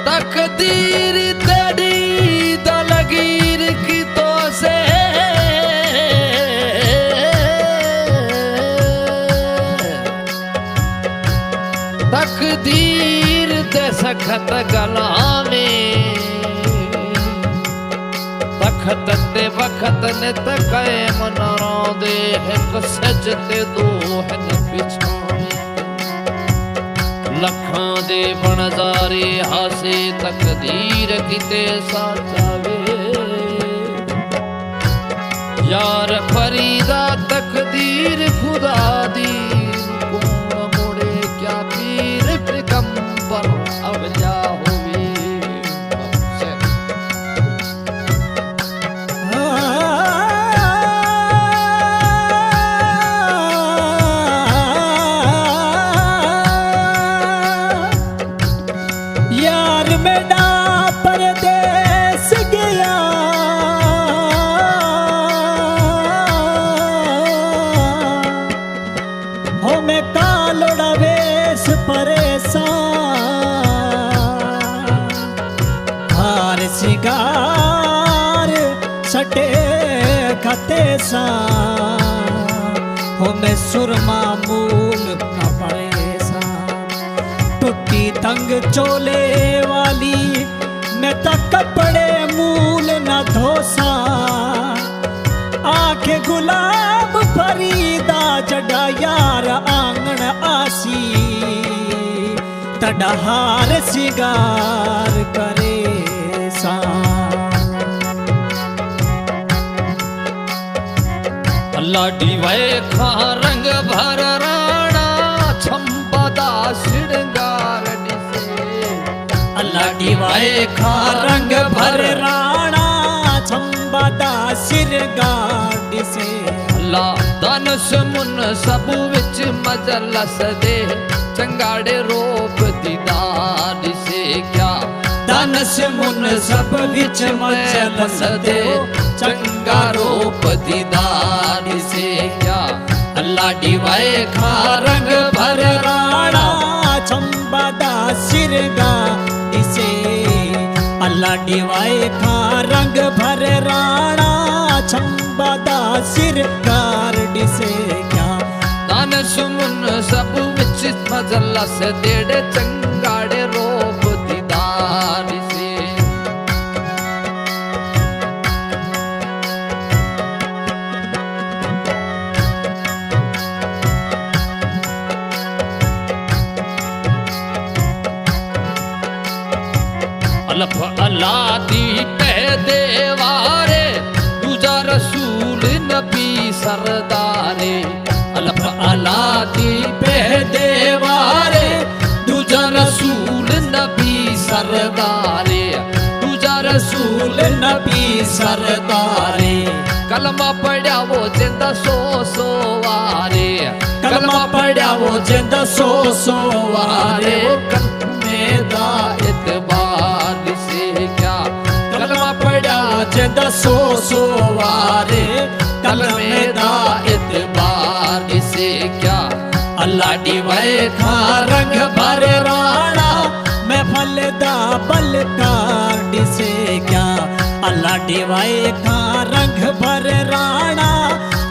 तकदीर तेरी दलगीर की तो से तकदीर दे सखत गला में तखत ते वखत ने तकए मनरों दे एक सजते दो है न पिछा लखां दे बनजारे हासे तकदीर किते साचावे यार फरीदा तकदीर खुदा दी कौन मोड़े क्या पीर पैगंबर अवलिया होवे सिगार सटे खते सा हो मैं सुरमा मूल कपड़े सा टूटी तंग चोले वाली मैं तो कपड़े मूल न धोसा आंखें गुलाब फरीदा जड़ा यार आंगन आसी तड़हार सिगार करे लाडी वै खा रंग भर राणा छंपदा श्रृंगार दिसे लाडी वै खा रंग भर राणा छंपदा श्रृंगार दिसे अल्लाह दानस मुन सब विच मजलस दे चंगाड़े रूप दीदार से क्या दानस मुन सब विच मजलस दे चंगा रूप दीदार से क्या अल्लाह डिवाए खा रंग भर राणा छंबदा सिरगा इसे अल्लाह डिवाए खा रंग भर राणा छंबदा सिरगार दिसे क्या दानस मुन सब विच मजलस देड़े चंगाड़े रूप दीदार से अल्फ अल्लाह दी पहदे वारे दूजा रसूल नबी सरदारे अल्फ अल्लाह दी पहदे वारे दूजा रसूल नबी सरदारे दूजा रसूल नबी सरदारे कलमा पढ़िया वो जिंदा सो वारे कलमा पढ़िया वो जिंदा सो वारे कलमे दा इतबार से क्या कलमा पढ़िया जिंदा सो वारे कलमे दा इतबार से क्या अल्लाह डिवाए खा रंग भर राणा मैं फलदा बलकार दिसे क्या अल्लाह डिवाए खा रंग भर राणा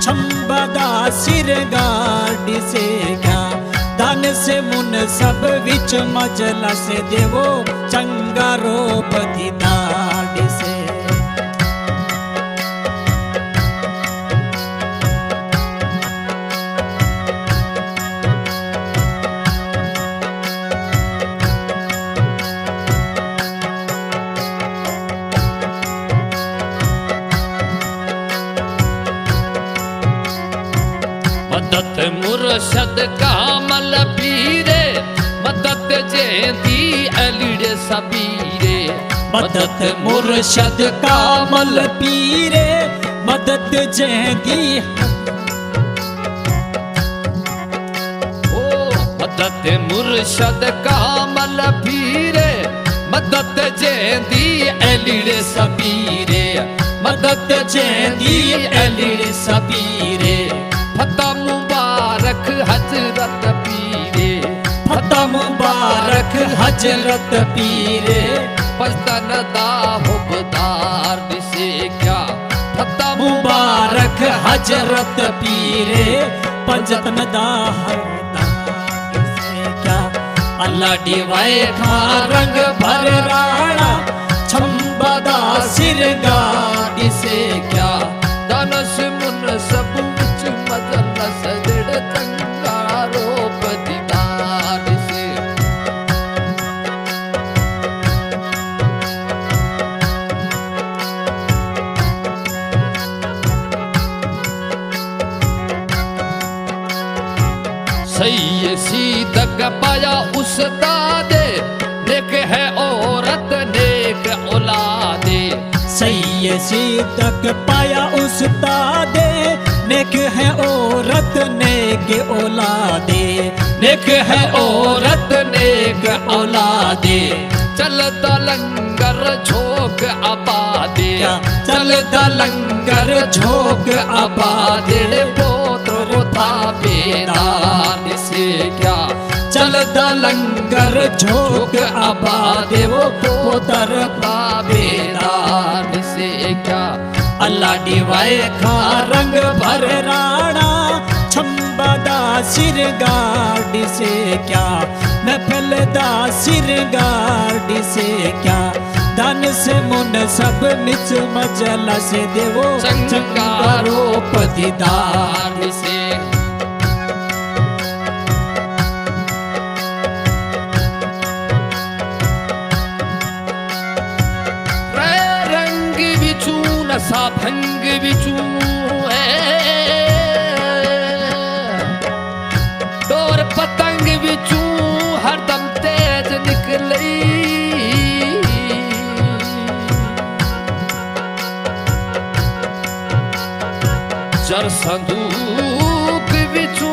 छंबदा सिरगार दिसे क्या दान से मुन सब विच मजलस देवो चंगा रूप दीदार दिसे मदद मुर्शद कामल पीरे मदद जेंदी अलीड़े सबीरे मदद मुर्शद कामल पीरे मदद जेंदी मदद मुर्शद कामल पीरे मदद जेंदी अलीड़े सबीरे मदद जेंदी अलीड़े सबीरे फता मुबारक हजरत पीरे फता मुबारक हजरत पीरे पस्तन दा हुबदार दिसे क्या फता मुबारक हजरत पीरे पंजतन दा क्या अल्लाह डिवाए खा रंग भर राणा छंबदा सिरगा दिसे क्या दानस मुन सब विच मजलस जड़ चंगा रूप दीदार से सही सीदक पाया उस्तादे नेक है औरत नेक औलादे सही सीदक पाया उस्तादे नेक है औरत नेक औलादे नेक है औरत नेक औलादे चलता लंगर झोंक आबादे चलता लंगर झोंक आबादे पोत्र था बेदान से क्या चलता लंगर झोंक आबादे वो पोतर था बेदान से क्या अल्लाह डिवाए खा रंग भर राणा छंबदा सिर गाड़ी से क्या महफिलदा सिर गाड़ी से क्या धन से मुन सब मिच मजला से देवो चंगारो पतिदान से रंग बिचू नशा भंग बिचू डोर पतंग बिचू हरदम तेज निकली जर संदूक बिचू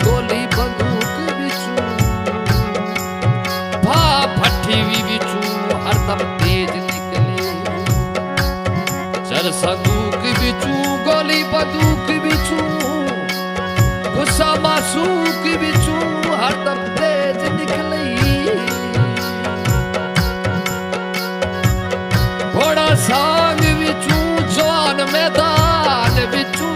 गोली बंदूक बिचू भा भट्टी बिचू हरदम तेज निकले जर संदूक बिचू गोली बंदूक बिचू गुस्सा मासूक बिचू हरदम तेज निकले घोड़ा सांग बिचू जवान मैदान बिचू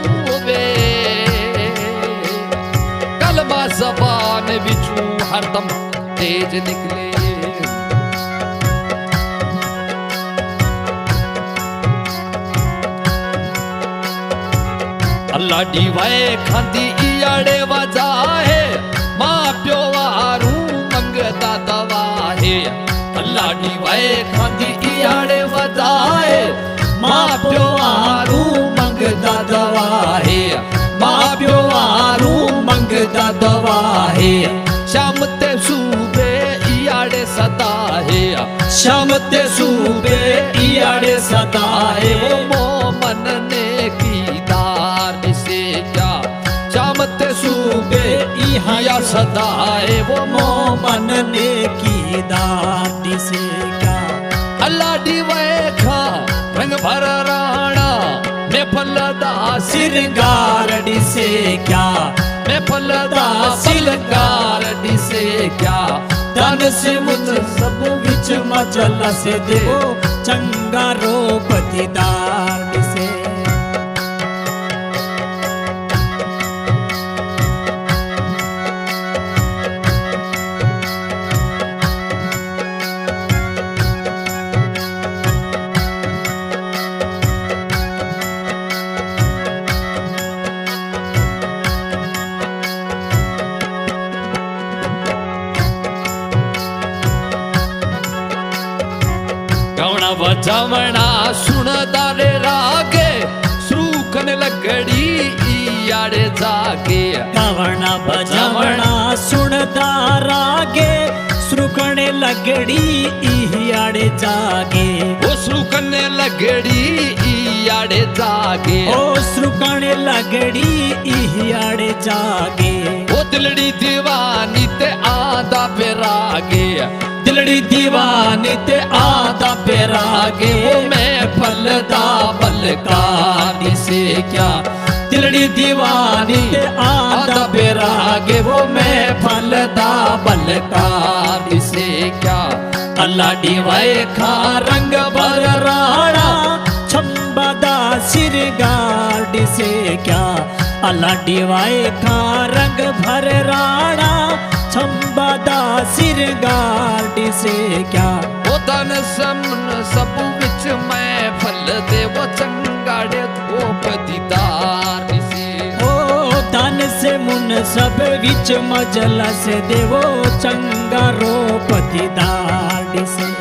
कलमा जबान बिचू हरदम तेज निकले अल्लाह डीवाए खांदी इयाड़े वजा है मां प्यो वारू मंगदा दवा है अल्लाह डीवाए खांदी इयाड़े वजा है मां प्यो वारू मंगदा दवा है मां प्यो वारू मंगदा दवा है शाम ते सूबे इयाड़े सदा है शाम ते सूबे इयाड़े सदा है वो मोमन ने की दार से क्या शाम ते सूबे इया सदा है वो मोमन ने की दाद से क्या अल्लाह डीवे खा रंग भर राणा मैं फलदा सिरगारडी से क्या मैं फलदा सिरगारडी से क्या धन से मुझ सब विच मचला से देवो चंगा रूप दीदार से वजावना सुनदा रे रागे सूखन लगड़ी इयाड़े जागे गावना बजावना सुनता रागे सुकने लगड़ी इयाड़े जागे ओ सुकने लगड़ी इयाड़े जागे ओ सुकने लगड़ी इयाड़े जागे ओ दिलड़ी दीवानी ते आदा बेरागे दिलड़ी दीवानी ते आदा बेरागे ओ मैं फलदा बलकानी से क्या दिलड़ी दीवानी ते आदा बेरागे वो मैं फलदा बलकानी से क्या अल्लाह डिवाए खा रंग भर राणा छंबदा सिर गाड़ी से क्या अल्लाह डिवाए खा रंग भर राणा छंबदा सिर गाड़ी से क्या ओ तन समन सब विच मैं फल दे वो चंगाड़े धोप दीदार से ओ तन से मुन सब विच मजला से देवो चंगा रोप दीदार से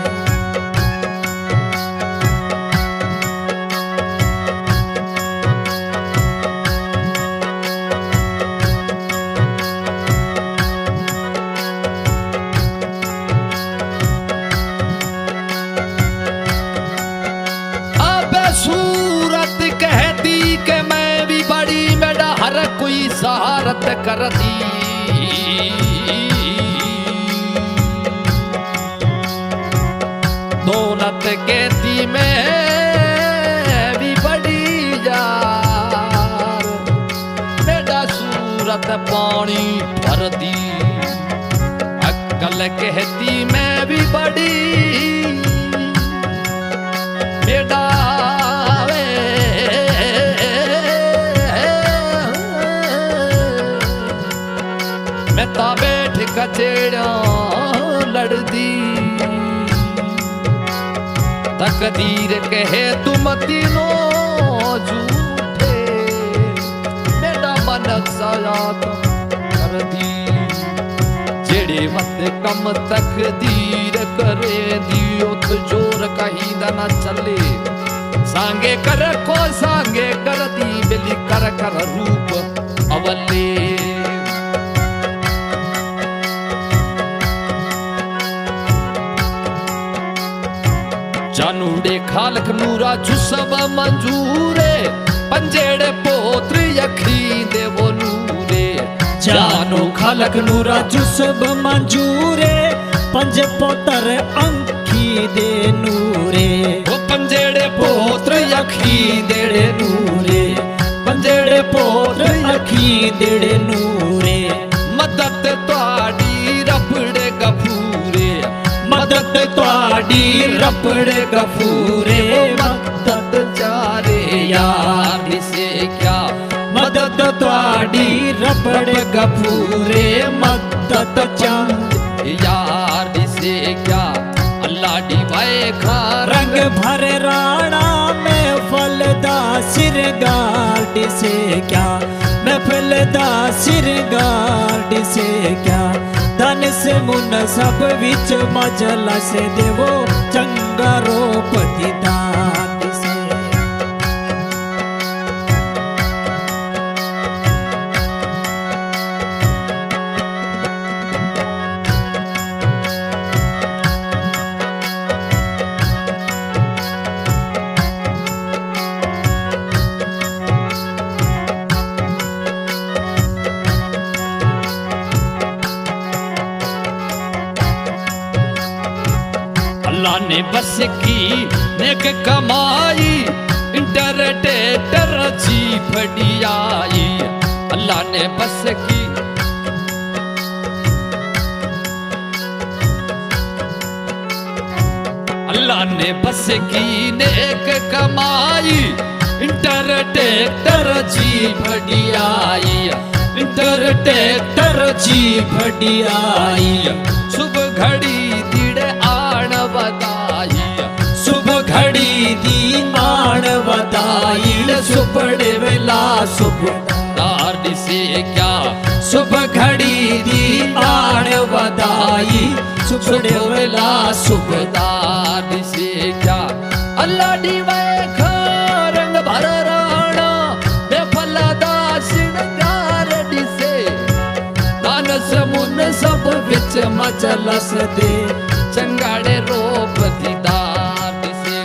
सूरत कहती कि मैं भी बड़ी मेरा हर कोई सहारत करती दौलत कहती मैं भी बड़ी यार मेरा सूरत पानी भर दी अक्ल कहती मैं भी बड़ी मेरा मैं ता बैठ कचेड़ा लड़दी तकदीर कहे तुम तीनों झूठे मेरा मन सायात कर दी जेड़े मत कम तकदीर करे दियो तो जोर कहीं ना चले सांगे कर को सांगे कर दी बिली कर कर रूप अवले जानूड़े खालक नूरा जुसब मंजूरे पंजेड़े पोत्र यखी दे वो नूरे जानो खालक नूरा जुसब मंजूरे पंज पोतर अंखी दे नूरे वो पंजेड़े पोत्र यखी देड़े नूरे पंजेड़े पोत्र अखी देड़े नूरे मदद त्वाड़ी रबड़े गफूरे मदद त्वाड़ी रबड़े गफूरे मदद चारे यार से क्या मदद त्वाड़ी रबड़े गफूरे मदद चंद यार से क्या अल्लाह डिवाए खा रंग भर राणा में फलदा सिर गाड़ी से क्या मैं फलदा सिर गाड़ी से क्या धन से मुन सब विच मजला से देवो चंगा रोप दीदार से अल्लाह ने बस की नेक कमाई इंटरटेटर जी फड़ियाई अल्लाह ने बस की अल्लाह ने बस की नेक कमाई इंटरटेटर जी फड़ियाई इंटरटेटर जी फड़ियाई सुबह घड़ी दिड़े आण बदाई सुबह घड़ी दी आण बदाई सुपड़े वेला सुबह से क्या सुबह घड़ी दी आण बदाई सुपड़े वेला सुबदार से क्या अल्लाह दी वे रंग भर राणा मैं फलदा सिर विच मजलस दे चंगाड़े रूप दीदार दिसे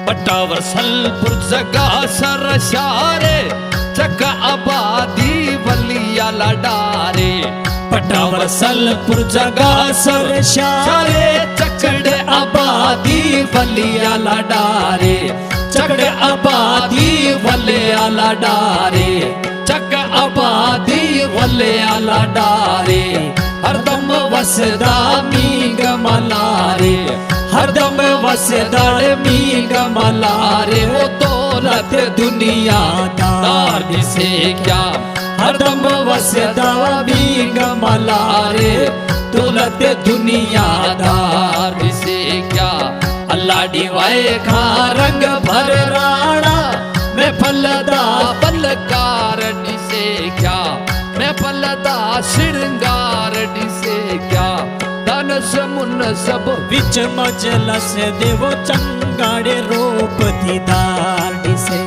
पटावर सलपुर जगा सर शारे चक आबादी वलिया लडारे पटावर सलपुर जगा सर शारे चकड़े आबादी वलिया लडारे चकड़े आबादी वलिया लडारे चक आबादी वलिया लडारे हरदम वसदा मीग मलारे हरदम वसदा मीग मलारे वो दौलत दुनिया दार दिसे क्या हरदम वसदा मीग मलारे दौलत दुनिया दार दिसे क्या अल्लाह डिवाए खा रंग भर राणा मैं फलदा पलकार दिसे क्या मैं पलदा श्रृंगार दिसे क्या धन समुन सब विच मजलस देवो चंगाड़े रूप दीदार दिसे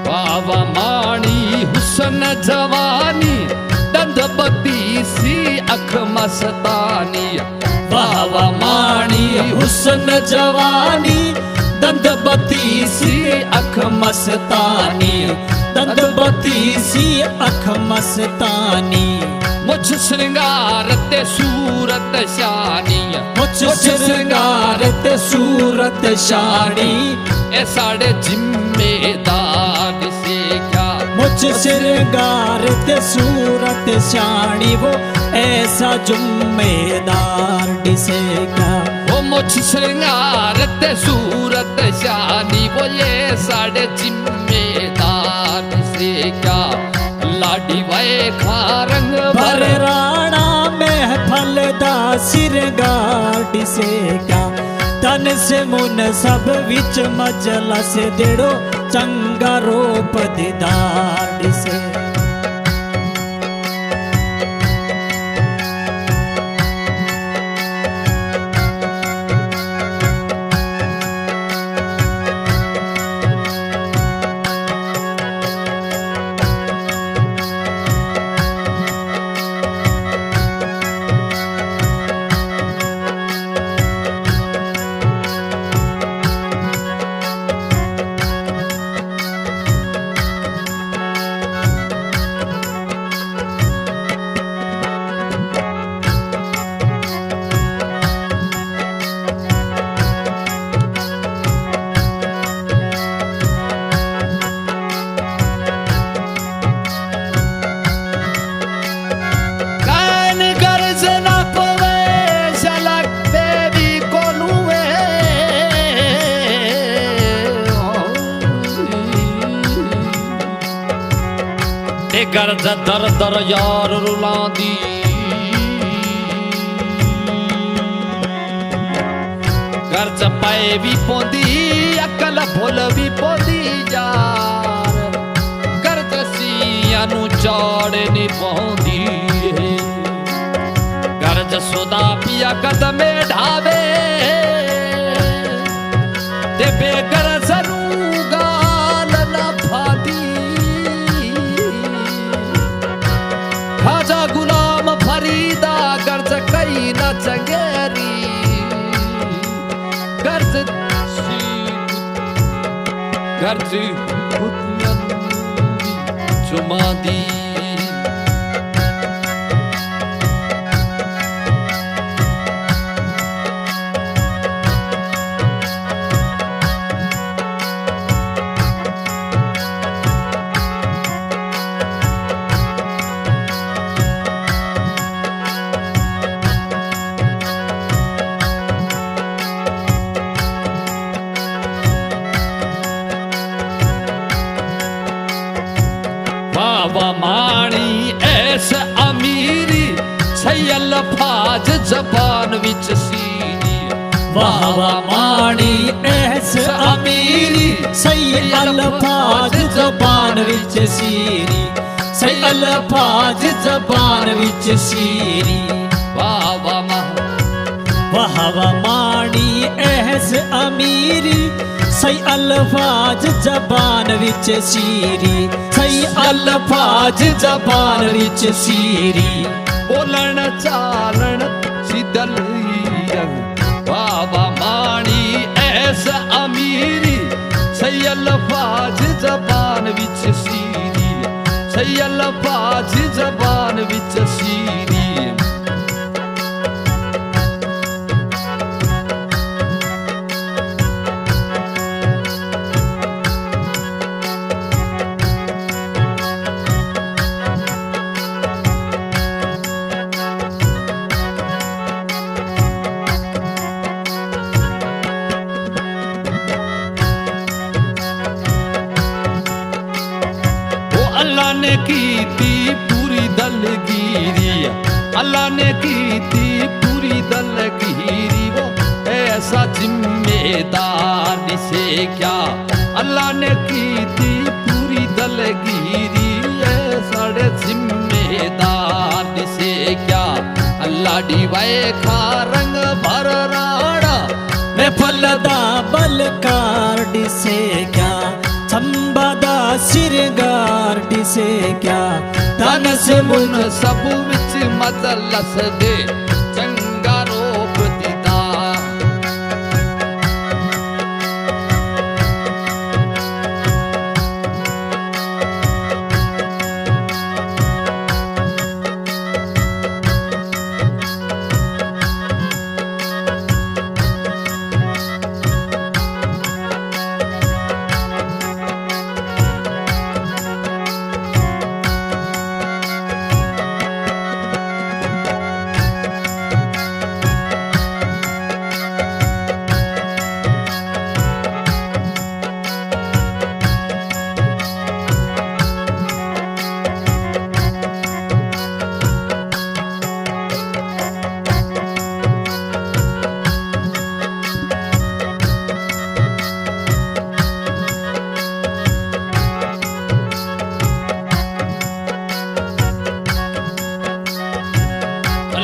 बाबा माणी हुसन जवानी दंद बत्ती सी अख मस्तानी बाबा माणी हुसन जवानी दंद बत्ती सी अख मस्तानी दंद बत्ती सी अख मस्तानी मुझ श्रृंगार ते सूरत शानी मुझ श्रृंगार ते सूरत शानी ए साढ़े जिम्मेदार से क्या मुझ श्रृंगार ते सूरत शानी वो ऐसा जुम्मेदार दिसे क्या वो मुझ श्रृंगार ते सूरत शानी वो ये साढ़े जिम्मेदार से क्या लाडी वाए खा रंग भर राणा महफल दा श्रृंगार दिसे क्या तन से मुन सब विच मजलस देड़ो चंगा रूप दीदार दिसे गर्ज दर दर यार रुलांदी गर्ज पाए भी पोंदी अकल भुल भी पोंदी यार गर्ज सिया नू चाड़ नी पौंदी गर्ज सुदा पिया कदमे ढावे ते बेगर्ज नू गाल न फादी खाजा गुलाम फरीदा गर्ज कई न चंगेरी गर्ज कर्ज चुमा दी। बाबा माणी ऐस अमीरी सही अल्फाज जबान विच सीरी। वाह माणी ऐस अमीरी सही अल्फाज जबान विच सीरी, सही अल्फाज जबान विच सीरी। बाबा वाह माणी ऐस अमीरी सही अल्फाज जबान विच सीरी, सही अल्फाज जबान विच सीरी। बोलन चालन सिदल बाबा माणी ऐस अमीरी सही अल्फाज जबान विच सीरी, सही अल्फाज जबान विच सीरी। अल्लाह ने की थी पूरी दलगिरी, अल्लाह ने की थी पूरी दलगिरी। वो ऐसा जिम्मेदार से क्या अल्लाह ने की थी पूरी दलगिरी, ऐसा जिम्मेदार से क्या। अल्लाह डिवाए खा रंग भर राणा मैं फलदा बलकार से क्या, चंबादा सिरगार से क्या। तन से मुन सब विच मदलस दे चंगा रोप दिता।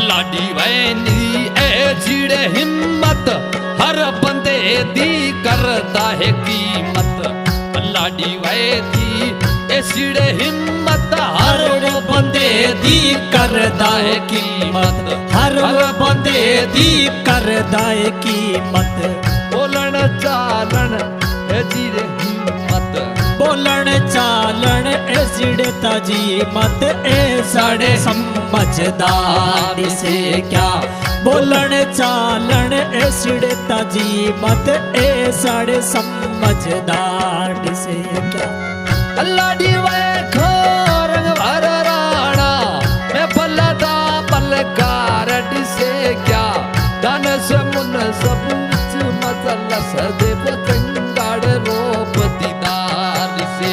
लाडी वैनी ए जिड़े हिम्मत हर बंदे दी करता है कीमत। लाडी वैदी ए जिड़े हिम्मत हर बंदे दी करदा है कीमत, हर बंदे दी करदा है कीमत। बोलन चालन ए जिड़े हिम्मत, बोलन चालन ए जिड़े ताजी मत, ए साड़े समझदार से क्या। बोलन चालन ए सिड़े ताजी मत, ए साड़े समझदार से क्या। लाडी वे रंग भर राणा मैं पलदा पलकार से क्या। धन से मुन सब मदलस दे चंगाड़ रोप दीदार से।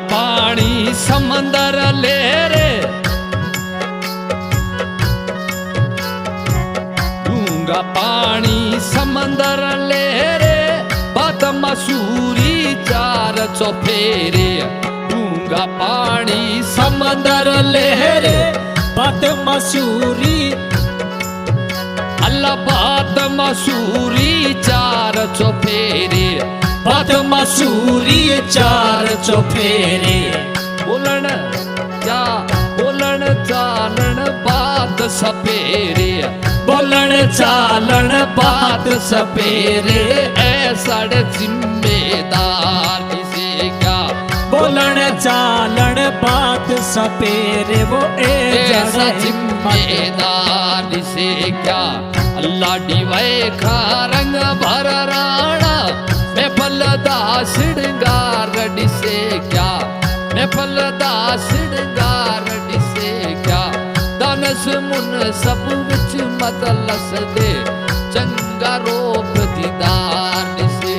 पानी समंदर ले रे डूंगा पानी समंदर ले रे बात मसूरी चार चौफेरे डूंगा पानी समंदर ले रे बात मसूरी अल्लाह बात मसूरी चार चौफेरे बात मसूरी चार चौफेरे बोलन क्या बोलन चालन बात सपेरे बोलन चालन बात सपेरे ऐसा जिम्मेदार से क्या बोलन चालन बात सपेरे वो ऐसा जिम्मेदार से क्या अल्लाह डिवाए खा रंग भर राणा मैं फलदा श्रृंगार से क्या मैं फलदा श्रृंगार से क्या दानस मुन सब विच मतलस दे चंगा रूप दीदार से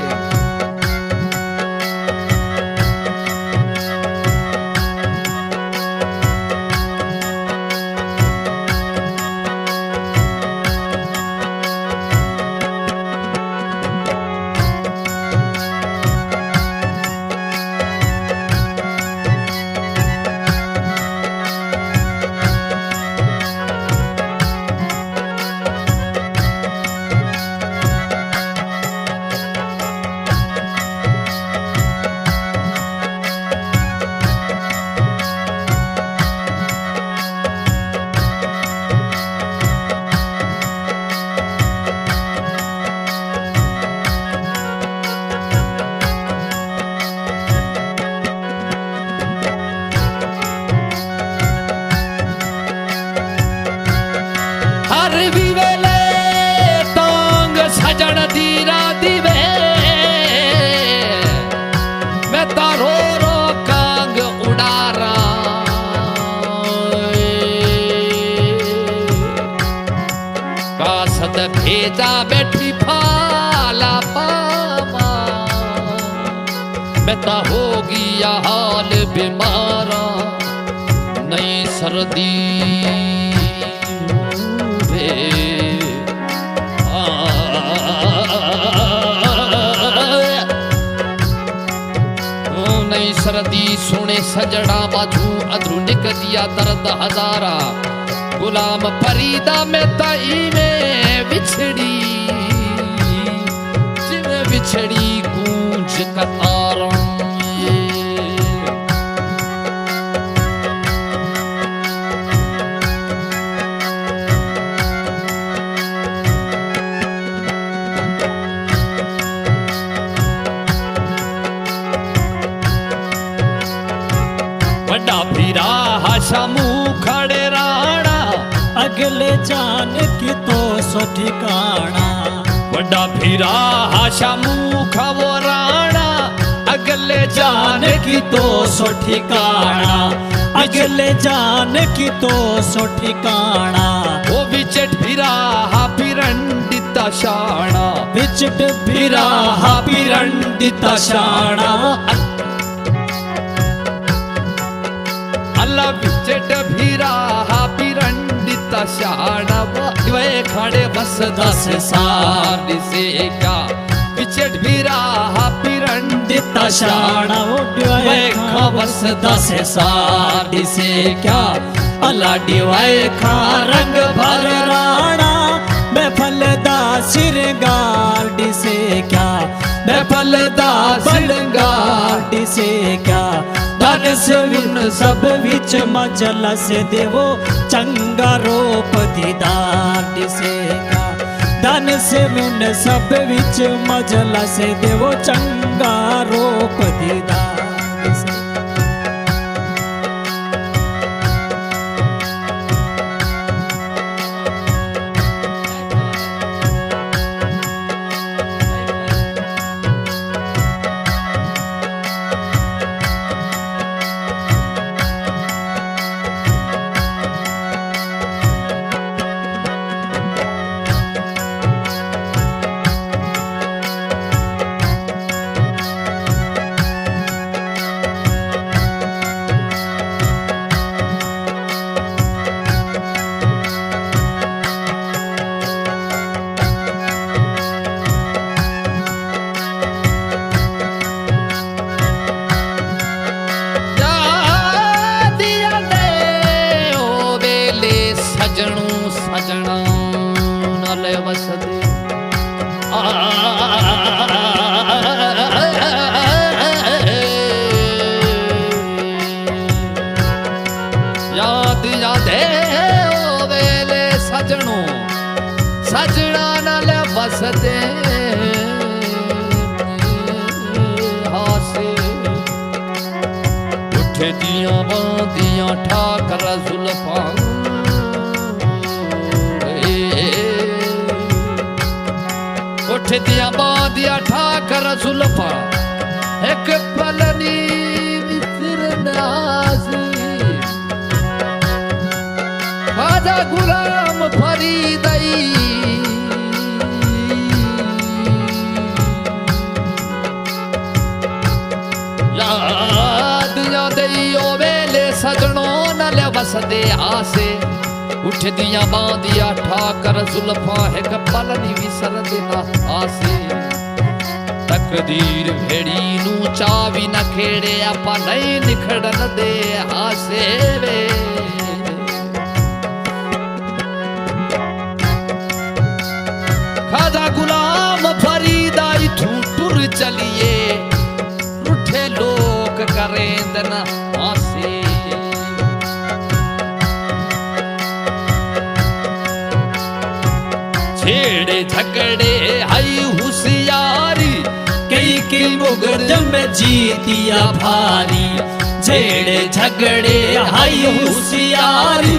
भेजा बैठी फाला पामा मैं ता हो गया हाल बीमारा नई सर्दी रे नई सर्दी सुने सजड़ा बाजू अधरू निक दिया दर्द हजारा गुलाम फरीदा में ताई में बिछड़ी जिन्हें बिछड़ी गूंज कतारों बड़ा फिरा हाशमू खड़े राणा अगले जान की तो सो ठिकाना बड़ा फिरा हाशा मुखा वो राणा अगले जान की तो सो ठिकाना अगले जान की तो सो ठिकाना वो विचट फिरा हा पिरंडिता शाणा विचट फिरा हा पिरंडिता शाणा अल्लाह विचट फिरा हा पिरंडिता शाणा वे खड़े बस 10 साल से क्या विचट फिरा हा पिरंडिता शाणा वे बस 10 साल से क्या अल्लाह डिवाए खा रंग भर राणा मैं फलदा श्रृंगार से क्या मैं फलदा श्रृंगार से क्या धन से उन सब विच मजला से देवो चंगा रूप दीदार से क्या धन से उन सब विच मजला से देवो चंगा रूप दीदार से सजना नले वसदे याद यादे वेले सजनों सजना नले वसदे हासे उठे दिया बांदियां ठाकर जुल्फां उठे दिया बांदियां ठाकर जुल्फां एक पलनी विसरनासी खाजा गुलाम फरीदई याद यादई ओ वेले सजनों नले वसदे आसे उठ दिया बांदिया ठाकर जुल्फां एक पलनी विसरदे ना आसे तकदीर भेड़ी नू चावी न खेड़े आपा नहीं निखड़न दे आसे वे खाजा गुलाम फरीदा इथू टुर चलिए रूठे लोग करेंदन आसे छेड़े झगड़े आई होशियारी कई की मुकदम जीतिया भारी छेड़े झगड़े आई होशियारी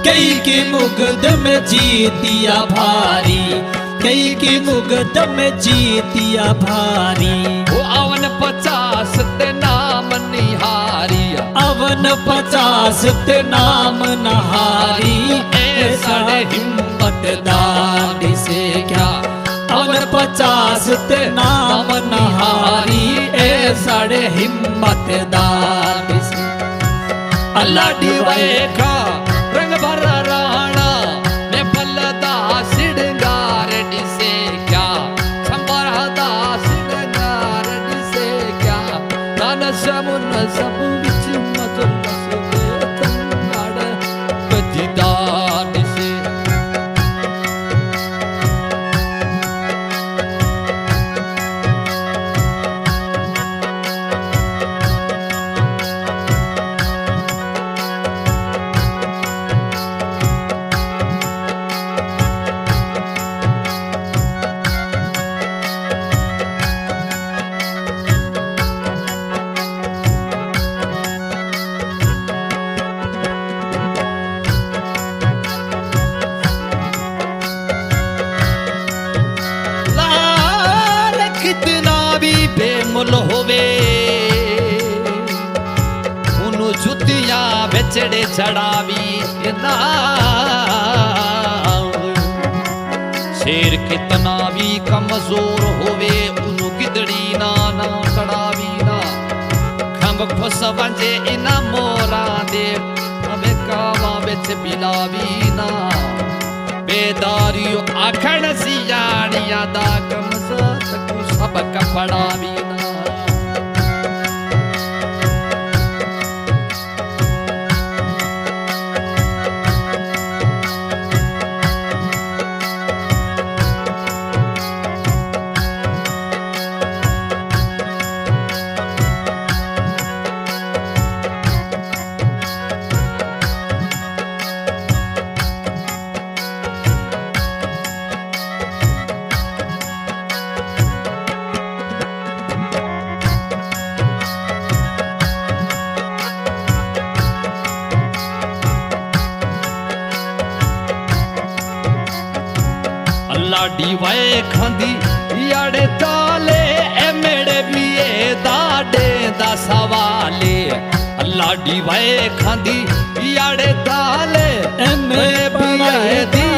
कई की मुकदम जीतिया भारी कई की मुकदम जीतिया भारी वो अवन 50 ते नाम निहारी अवन 50 ते नाम नहारी ऐसा हिम्मत दादी से क्या अवन 50 ते नाम नहारी ऐसा हिम्मत दादी से अल्लाह दीवाए का रंग भरा राणा मैं पलदा सिड़गार दिसे क्या संबरदा सिड़गार दिसे क्या नान समुन सब विच मत बसदे तन्नाड़ कजिदा दिसे बेमुल होवे उनु जुतियां बेचड़े चढ़ावी ना शेर कितना भी कमजोर होवे उनु गिदड़ी ना ना चढ़ावी ना खंब खुस वंजे इना मोरा दे हमें कावा बेच बिलावी ना बेदारियो आखण सियाणिया दा कमजोर सब कपड़ा भी ना लाडी वाए खांदी याड़े ताले ए मेरे बिए दाडे दा सवाले लाडी वाए खांदी याड़े ताले ए मेरे बिए दी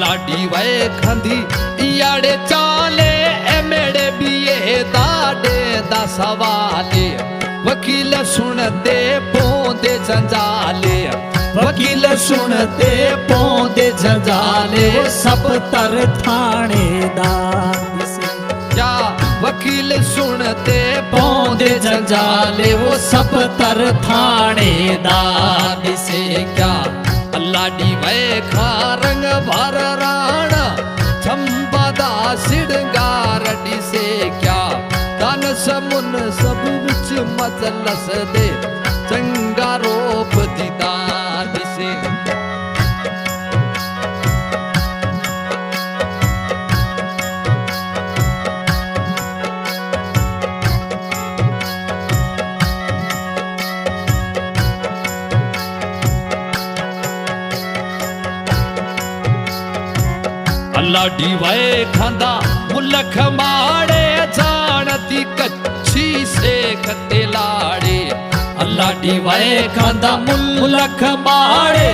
लाडी वाए खांदी याड़े चाले ए मेरे बिए दाडे दा सवाले वकील सुनते पोंदे जंजाले वकील सुनते पौंदे जंजाले सब तर थानेदार से क्या वकील सुनते पौंदे जंजाले वो सब तर थानेदार से क्या लाडी वैखा रंग भर राणा चंबदा सिड़गार दिसे क्या तन समुन सब विच मजलस दे चंगा रूप दीदार दिसे लाडी वै खांदा मुलख माड़े जानती कच्ची से खते लाड़े लाडी वै खांदा मुलख माड़े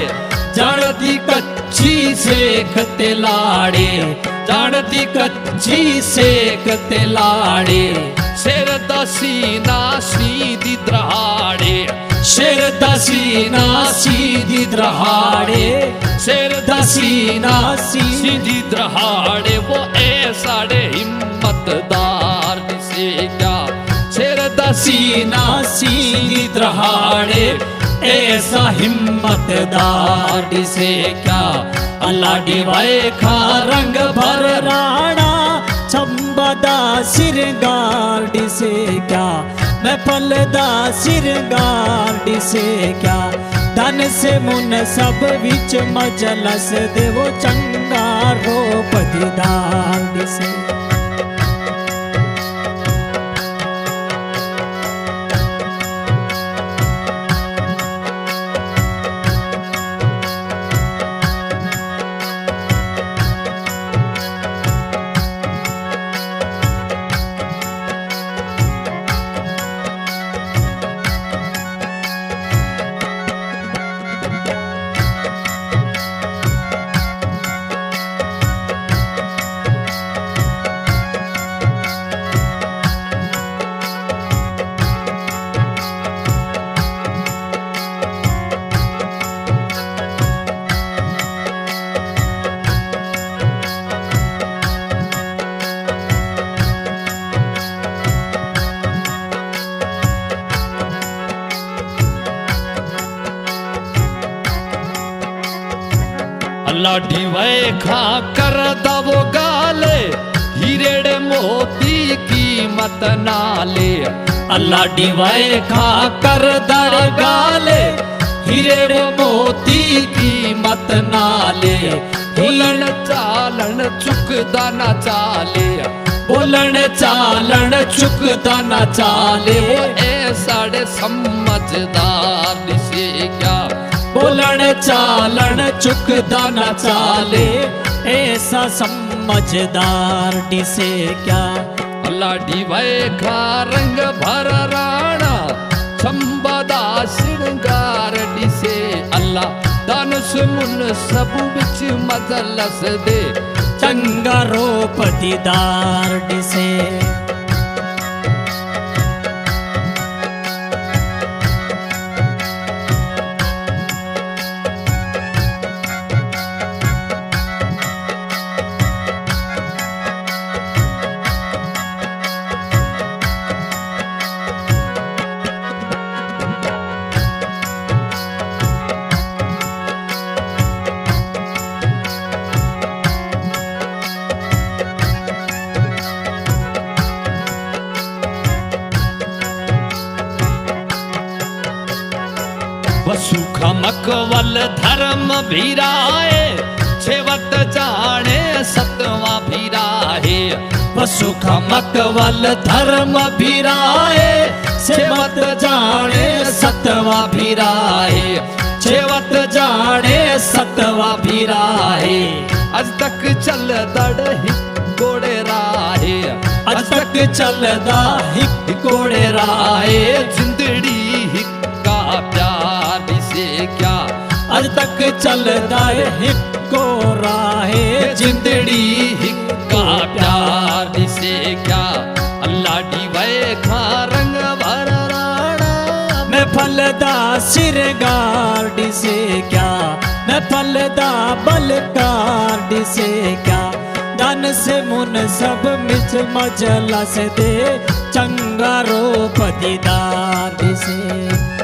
जानती कच्ची से खते लाड़े जानती कच्ची से खते लाड़े शेर दसीना सीधी द्रहाड़े शेर दसीना सीधी द्रहाड़े शेर दसीना सीधी द्रहाड़े वो ऐसाड़े हिम्मतदार दिसे क्या शेर दसीना सीधी द्रहाड़े ऐसा हिम्मतदार दिसे क्या लाडी वैखा रंग भर राणा चंबदा सिरगार दिसे क्या मैं फलदा सिरगार दिसे क्या धन से मुन सब विच मजलस देवो चंगा रूप दीदार दिसे लाडी वैखा कर दवो गाले हीरेड़े मोती कीमत नाले लाडी वैखा कर दर गाले हीरेड़े मोती कीमत नाले बोलन चालन चुकदा ना चाले बोलन चालन चुकदा ना चाले वो ऐसाड़े समझदार दिसे क्या बोलन चालन चुकदा ना चाले ऐसा समझदार दिसे क्या लाडी वैखा रंग भर राणा चंबदा सिरगार दिसे अल्लाह दानुस मुन सब विच मजलस दे चंगा रूप दीदार दिसे सुख मकवल धर्म भीराए छेवत जाने सतवा भीराए सुख मकवल धर्म भीराए छेवत जाने सतवा भीराए छेवत जाने सतवा भीराए अज तक चल दड़ घोड़े राहे अज तक चलदा हिक घोड़े राहे जिंदड़ी हिक्का प्यार दिसे क्या अज तक चलदा हिक्को राहे जिंदड़ी हिक्का प्यार दिसे क्या लाडी वैखा रंग भर राणा मैं फलदा सिरगार दिसे क्या मैं फलदा बलकार दिसे क्या धन से मुन सब मिच मजलस दे चंगा रूप दीदार दिसे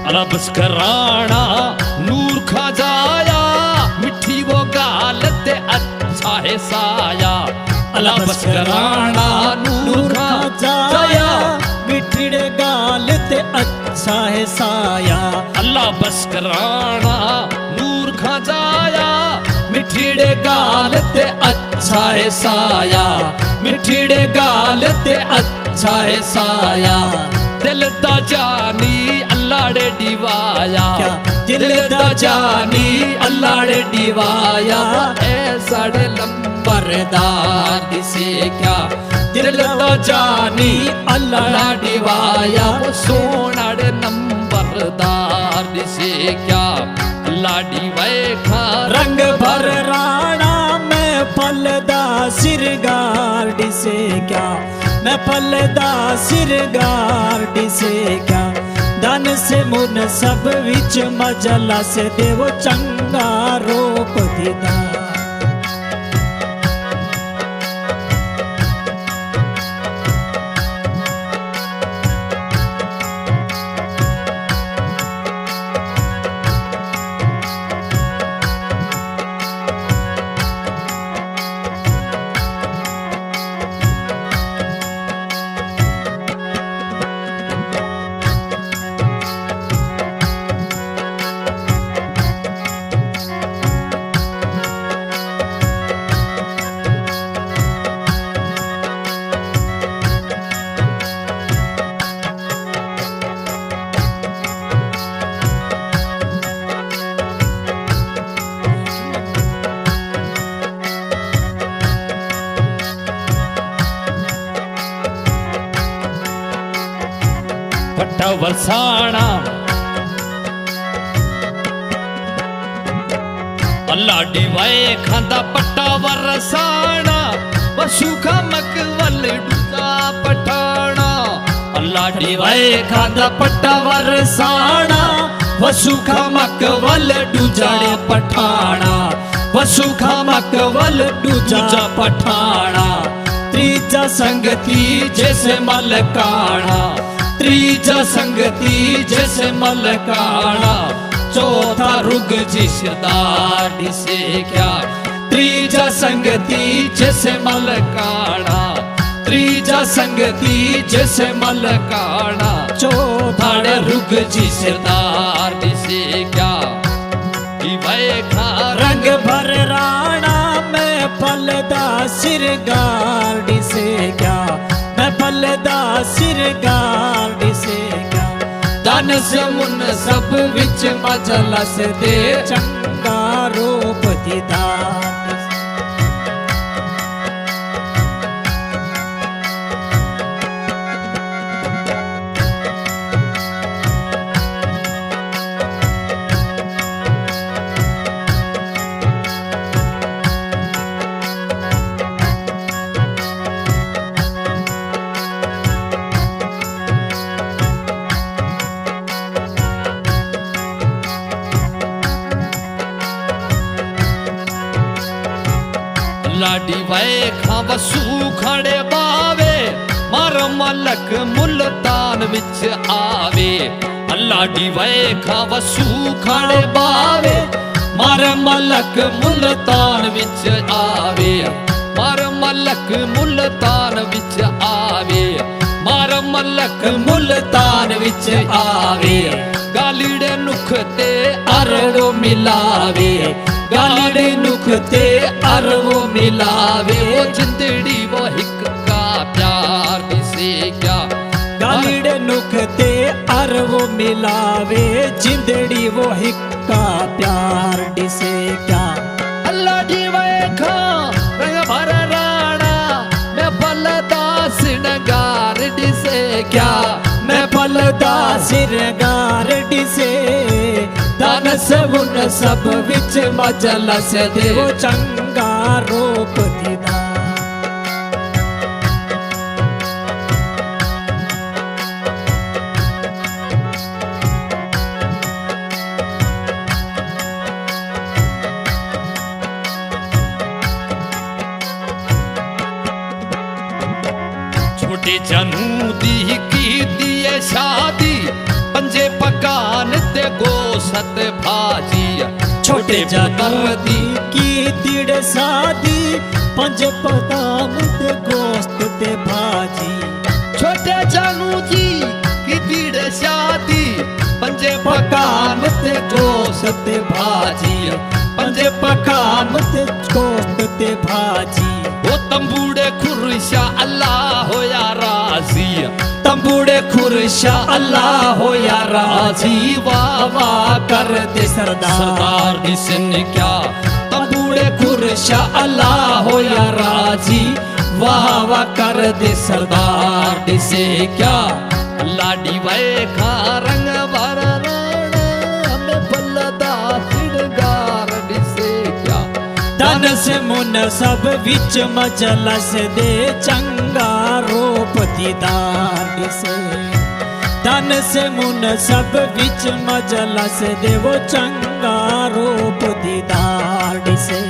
अला बस कराना नूर खा जाया मिठी वो गाल ते अच्छा है साया अला बस कराना नूर खा जाया मिठड़े गाल ते अच्छा है साया अल्लाह बस कराना नूर खा जाया मिठीड़े गाल ते अच्छा है साया मिठीड़े गाल ते अच्छा है साया दिल दा जानी अल्लाह डे डिवाया दिल दा जानी अल्लाह डे डिवाया ऐ साढ़े लंबरदार से क्या दिल दा जानी अल्लाह डिवाया वो सोना डे नंबरदार से क्या अल्लाह डिवाए खा रंग भर राणा मैं पलदा सिर गार्ड से क्या मैं पलदा सिर गार्ड से क्या धन से मुन सब विच मजला से देवो चंगा रूप दीदा पट्टा वरसाना अल्लाह डिवाए खांदा पट्टा वरसाना वसु का मकवल डूजा पठाना अल्लाह डिवाए खांदा पट्टा वरसाना वसु का मकवल डूजा पठाना वसु का मकवल डूजा पठाना त्रीजा संगती जैसे मलकाना त्रीजा संगती जैसे मलकाना चौथा रुग जी सरदार से क्या त्रीजा संगती जैसे मलकाना त्रीजा संगती जैसे मलकाना चौथा रुग जी सरदार से क्या खा रंग भर राणा मैं पलदा सिर गार्ड से क्या मैं पलदा सिर गार्ड से क्या धन से मुन सब विच मजलस दे चंगा रूप दीदार लाडी वाए खा वसू खड़े बावे मार मलक मुल्तान विच आवे अल्लाह डी वाए खा वसू खड़े बावे मार मलक मुल्तान विच आवे मार मलक मुल्तान विच आवे मार मलक मुल्तान विच आवे गालीड़े नुख ते अरड़ो मिलावे गालीड़े नुख ते अरवो मिलावे वो जिंदड़ी वो हिक का प्यार दिसे क्या गालीड़े नुख ते अरवो मिलावे जिंदड़ी वो हिक का प्यार दिसे क्या अल्लाह दी वेखा रंग भर राणा मैं पलदा सिरगार दिसे क्या मैं पलदा सिरगार दिसे धन से मुन सब विच मजलस देवो चंगा रूप दीदा छोटे जनू दी की दिए शादी पंजे पकान गोश्त भाजी छोटे जानू दी की तिड़ सादी पंज पदाम ते गोश्त ते भाजी छोटे जानू जी की तीड़ शादी पंजे पकान ते गोश्त ते भाजी पंजे पकान ते गोश्त ते भाजी वो तंबूड़े खुरशा अल्लाह हो या राजी तंबूड़े खुरशा अल्लाह हो या राजी वाह वाह कर दे सरदार सरदार दिसन क्या तंबूड़े खुरशा अल्लाह हो या राजी वाह वाह कर दे सरदार दिसे क्या लाडी वाए खा रंग भर हमें बल्लदा सिरगार दिसे क्या धन से मुन सब विच मजलस दे चंगा रूप दीदार से धन से मुन सब विच मजलस दे वो चंगा रूप दीदार से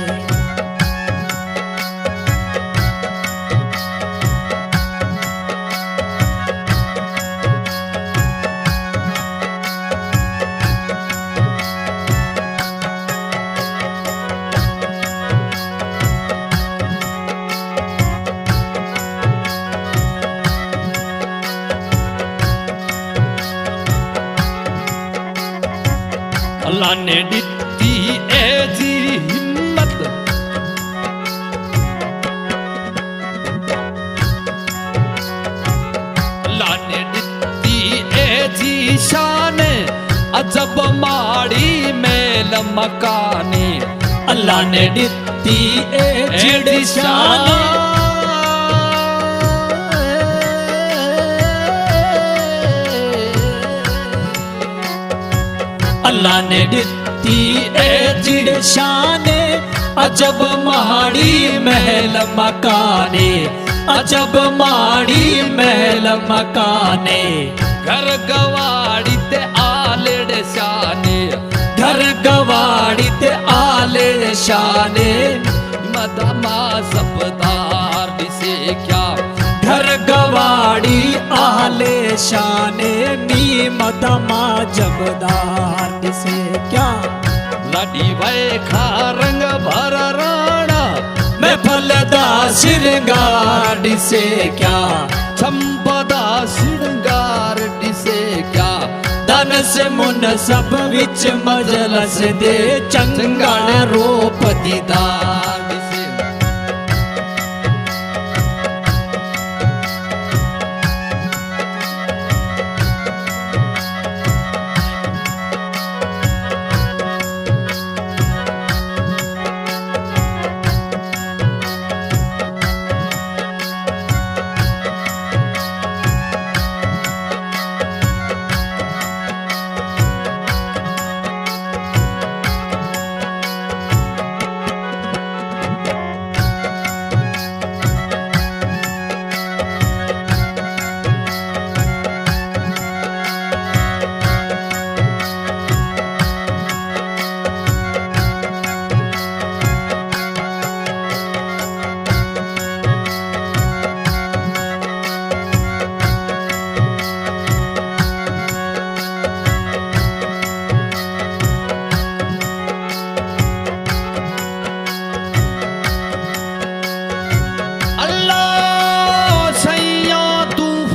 अल्लाह ने दिती ए जी हिम्मत अल्लाह ने दिती ए जी शान अजब माड़ी मेल मकाने अल्लाह ने दिती ए जी शान अल्लाह ने दिती ए जिड़ शाने अजब माड़ी महल मकाने अजब माड़ी महल मकाने घर गवाड़ी ते आलेड़ शाने घर गवाड़ी ते आलेड़ शाने मदमा सबदार दिसे क्या घर गवाड़ी आले शाने नी मदमा जबदार से क्या लाडी वाए खा रंग भर राणा मैं फलदा श्रृंगार से क्या चंपदा श्रृंगार दिसे क्या धन से मुन सब विच मजलस दे चंगा रूप दीदार से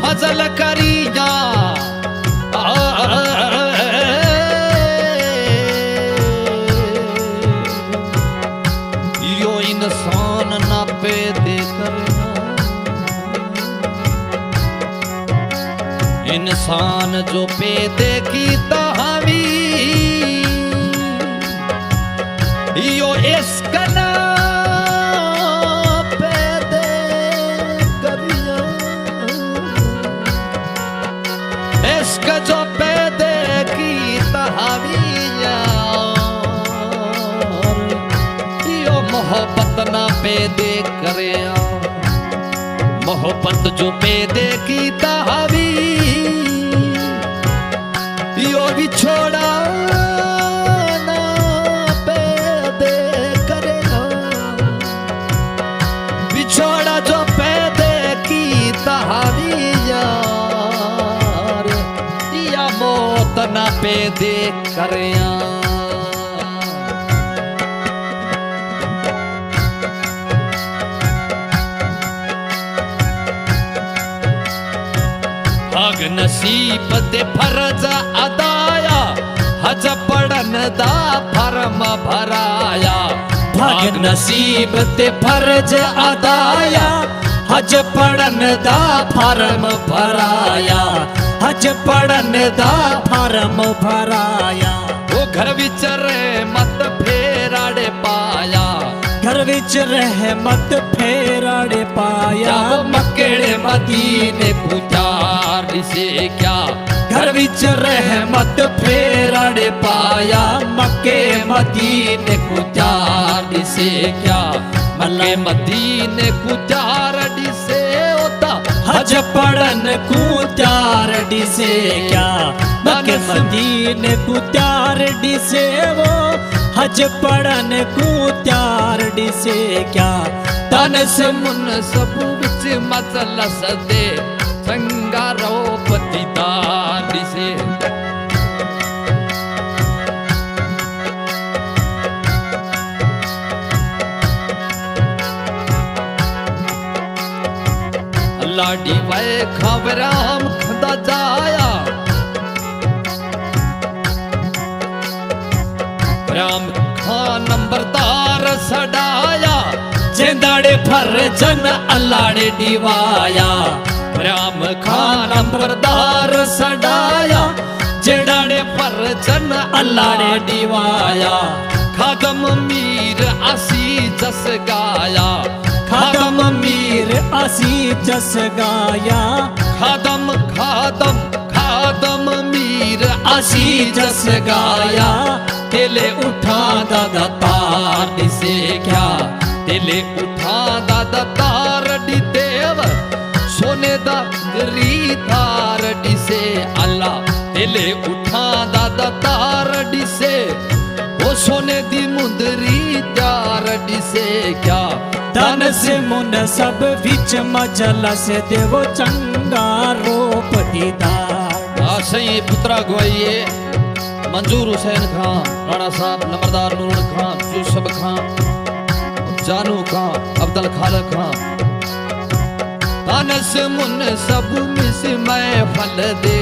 फजल करी जा यो इंसान ना पैदे करना इंसान जो पैदे की तहावी यो इसका ना इसका जो पैदे की तहाविया यो मोहब्बत ना पैदे करे मोहब्बत जो पैदे की तहावी यो भी छोड़ा ना पैदे करे बिछोड़ा जो पैदे की तहाविया मौत तना पे दे करिया भाग नसीब ते फर्ज अदाया हज पढ़न दा फर्म भराया भाग नसीब ते फर्ज अदाया हज पढ़न दा फर्म भराया हज पढ़न दा फर्म भराया वो घर विच रहमत फेराड़े पाया घर विच रहमत फेराड़े पाया वो मक्केड़े मदीने पुजार से क्या घर विच रहमत फेराड़े पाया मक्के मदीने पुजार से क्या मक्के मदीने पुजार से होता हज पढ़न को त्यार से क्या मक्के मदीने को त्यार से वो हज पढ़न को त्यार से क्या तन से मुन सब विच मजलस दे संगारो पतिदार से लाडी वाए खबराम खदा जाया राम खान नंबरदार सडाया जेंदाड़े फर जन अल्लाड़े डिवाया राम खान नंबरदार सडाया जेडाड़े पर जन अल्लाड़े डिवाया खादम मीर असी जस गाया खादम मीर असी जस गाया खादम खादम खादम मीर असी जस गाया दिले उठा दादा तार से क्या दिले उठा दादा तार डी देव सोने दा री तार डी से अल्लाह दिले उठा दादा तार डी से वो सोने दी मुंदरी तार डी से क्या तन से मुन सब विच मजला से देवो चंगा रूप दीदार सही पुत्रा गवाइए मंजूर हुसैन खान राणा साहब नंबरदार नूर खान यूसुफ खान जानू खान अब्दुल खालिक खान तनस मुन सब मिस मैं फल दे